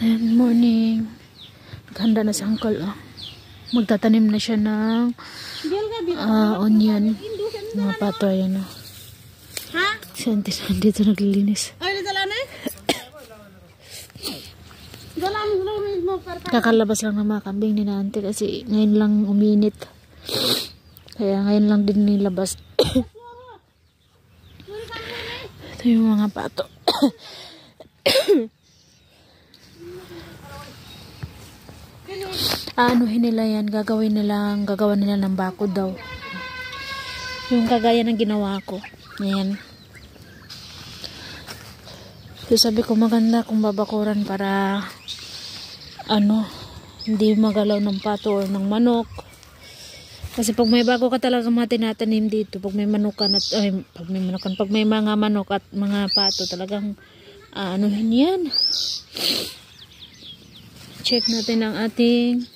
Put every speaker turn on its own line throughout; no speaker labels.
Good morning. Naghanda na si Uncle. Magtatanim na siya ng onion. Mga pato, ayan o. Siya dito naglilinis. Kakalabas lang ng mga kambing ni Nante kasi ngayon lang uminit. Kaya ngayon lang din nilabas. Ito yung mga pato. Anuhin nila yan, gagawa nila ng bakod daw. Yung kagaya ng ginawa ko. Ayan. So sabi ko maganda kung babakuran para hindi magalaw ng pato or ng manok. Kasi pag may bago ka talaga mga tinatanim dito, pag may manukan at pag may mga manok at mga pato talagang anuhin yan. Check natin ang ating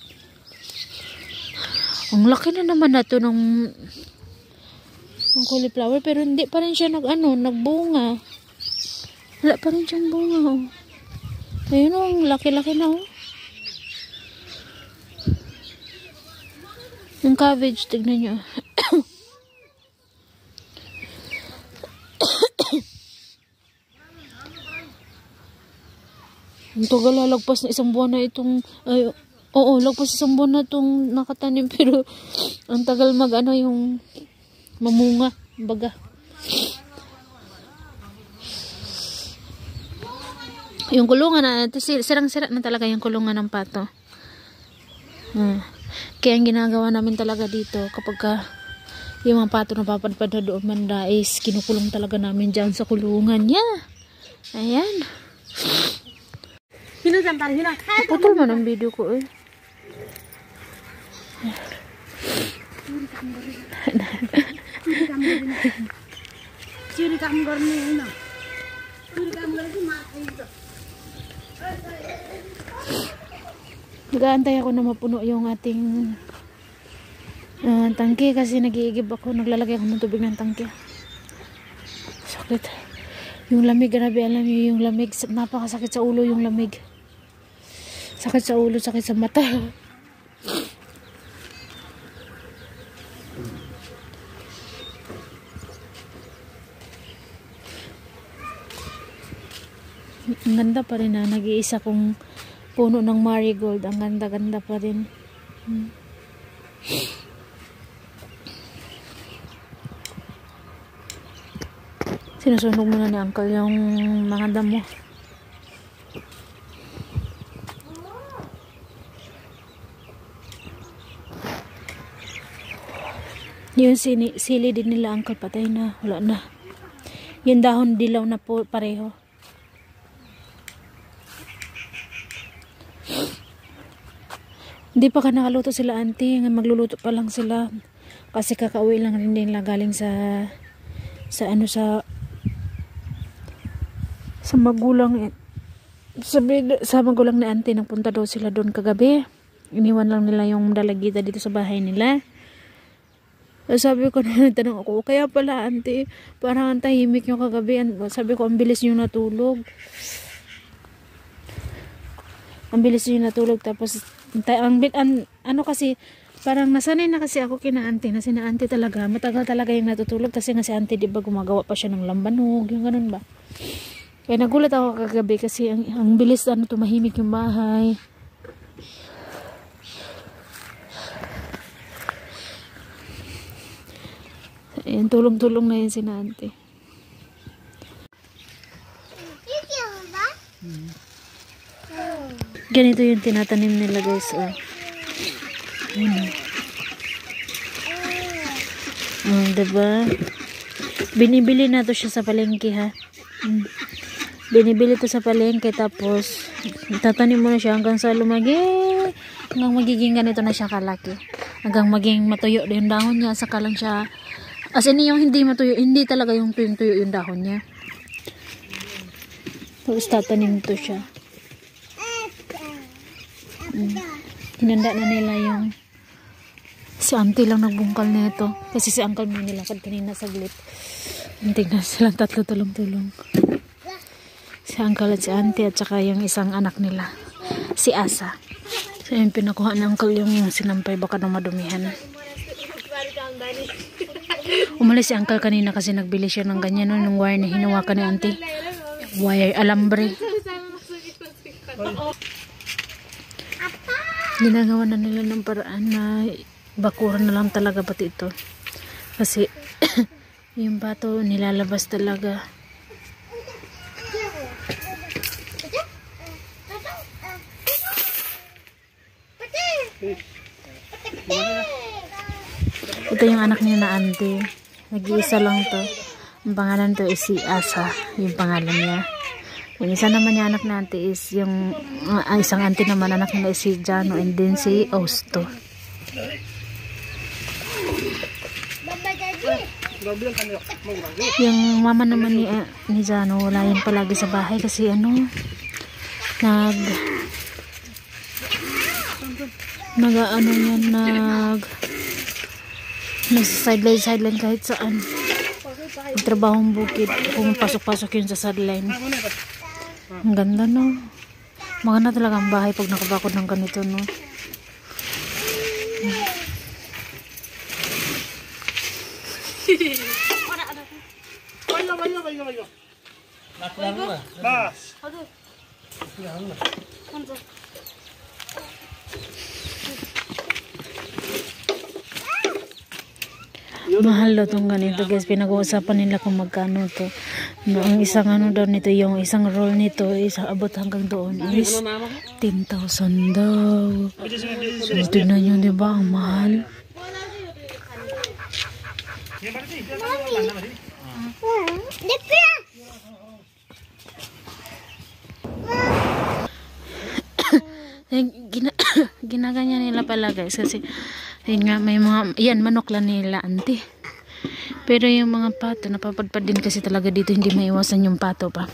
ang laki na naman na ito ng cauliflower pero hindi pa rin siya nagbunga. Wala pa rin siyang bunga. Oh. Ayun o, ang laki-laki na oh. Yung cabbage, tignan nyo. Ang tagal lalagpas na isang buwan na itong lagpas isang buwan na itong nakatanim pero ang tagal yung mamunga, baga. Yung kulungan na ito, sirang-sira na talaga yung kulungan ng pato. Kaya ang ginagawa namin talaga dito kapag yung mga pato na papadpad na doon manda is kinukulong talaga namin dyan sa kulungan niya. Ayan. Putol man ang video ko eh. Nag-aantay ako na mapuno yung ating tangke kasi nag-iigib ako, naglalagay ako ng tubig ng tangke. Sakit. Yung lamig, grabe, alam niyo yung lamig, napakasakit sa ulo yung lamig. Sakit sa ulo, sakit sa mata. Ang ganda pa rin nag-iisa kong puno ng marigold. Ang ganda-ganda pa rin. Sinusunog muna ni Uncle yung mga damo. Yung sili din nila Uncle patay na. Wala na. Yung dahon dilaw na po pareho. Hindi pa ka nakaluto sila auntie, magluluto pa lang sila kasi kakauwi lang rin nila galing sa magulang sa magulang ni auntie. Nagpunta daw sila doon kagabi, iniwan lang nila yung dalagita dito sa bahay nila. Sabi ko na tanong ako, kaya pala auntie parang ang tahimik yung kagabi. Sabi ko ang bilis nyo natulog. Ang bilis nyo natulog tapos kasi parang nasanay na kasi ako kina auntie na sina auntie talaga matagal talaga yung natutulog kasi nga si auntie diba gumagawa pa siya ng lambanog yung ganun ba. Kaya nagulat ako kagabi kasi ang bilis tumahimik yung bahay. Ayan, tulong-tulong na yun sina auntie. Ganito yung tinatanim nila guys. Diba? Binibili na to siya sa palengke ha. Binibili to sa palengke tapos tatanim mo na siya hanggang sa lumagi. Hanggang magiging ganito na siya kalaki. Hanggang maging matuyo yung dahon niya. Saka lang siya. As in yung hindi matuyo. Hindi talaga yung tuyong-tuyo yung dahon niya. Tapos tatanim to siya. Hinanda na nila yung si auntie lang nagbungkal nito kasi si uncle may nilakad kanina saglit. Tingnan silang tatlo tulong-tulong, si uncle at si auntie at saka yung isang anak nila. si Asa. So yung pinakuha ng uncle yung sinampay baka nang madumihan. Umalis si uncle kanina kasi nagbili siya ng ganyan no, yung wire na hinawakan ni auntie. Wire alambre. Ginagawa na nila ng paraan na bakuran na lang talaga pati ito. Kasi yung bato nilalabas talaga. Ito yung anak niya na auntie. Nag-iisa lang to. Ang pangalan to is si Asa. Yung pangalan niya. Yung isa naman yung anak na auntie is yung isang auntie naman anak nila is si Jano and then si Austo. Yung mama naman ni Jano wala yan palagi sa bahay kasi ano nasa sideline kahit saan. Magtrabahong bukid, pumapasok-pasok yun sa sideline. Ang ganda no. Maganda talaga ang bahay pag nakabakod ng ganito no. Mahal daw itong ganito guys. Pinag-uusapan nila kung magkano to. No, ang isang ano daw nito, yung isang roll nito is abot hanggang doon is 10,000 daw. So tignan nyo diba ang mahal. Ginaganyan nila pala guys kasi yun nga may mga yan manok lang nila auntie. Pero yung mga pato napapadpad din kasi talaga dito, hindi maiwasan yung pato pa.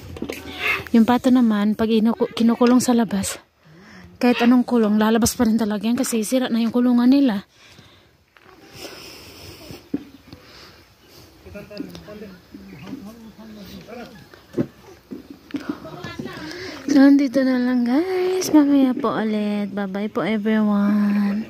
Yung pato naman pag kinukulong sa labas kahit anong kulong lalabas pa rin talaga yan kasi sira na yung kulungan nila. So, dito na lang guys. Mamaya po ulit. Bye-bye po everyone.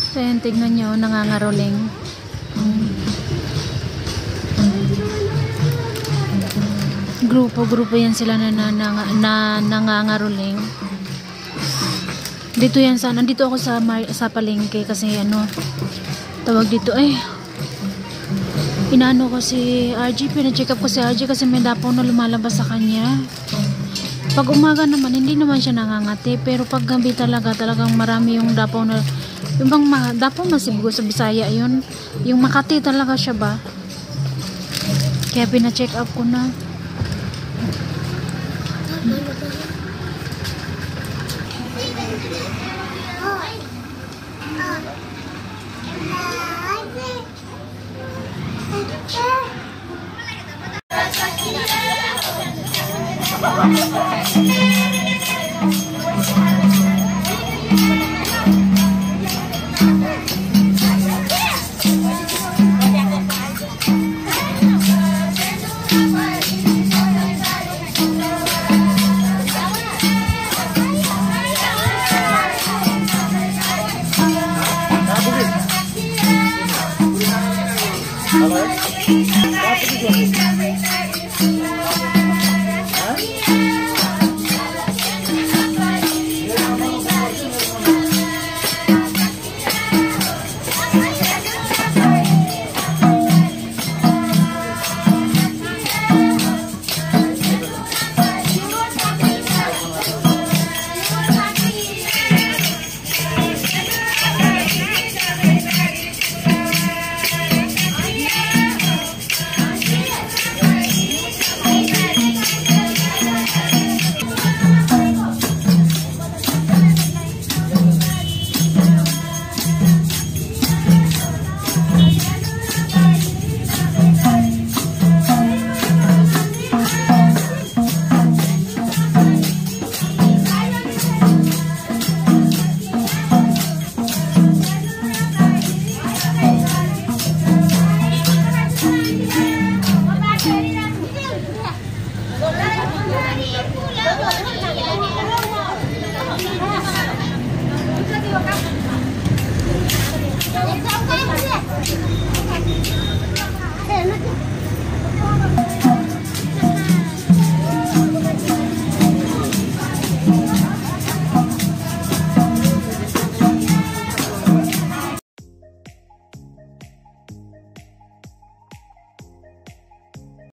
So yun, tignan nyo, nangangaroling. Grupo yan sila na nangangaroling. Dito yan sa, nandito ako sa palengke kasi ano, tawag dito inaano ko si RG, pina-check up ko si RG kasi may dapaw na lumalabas sa kanya. Pag umaga naman, hindi naman siya nangangati, pero pag gabi talagang marami yung dapaw na, yung bang dapaw masibugo sa Bisaya yun, yung Makati talaga siya ba, kaya pina-check up ko na.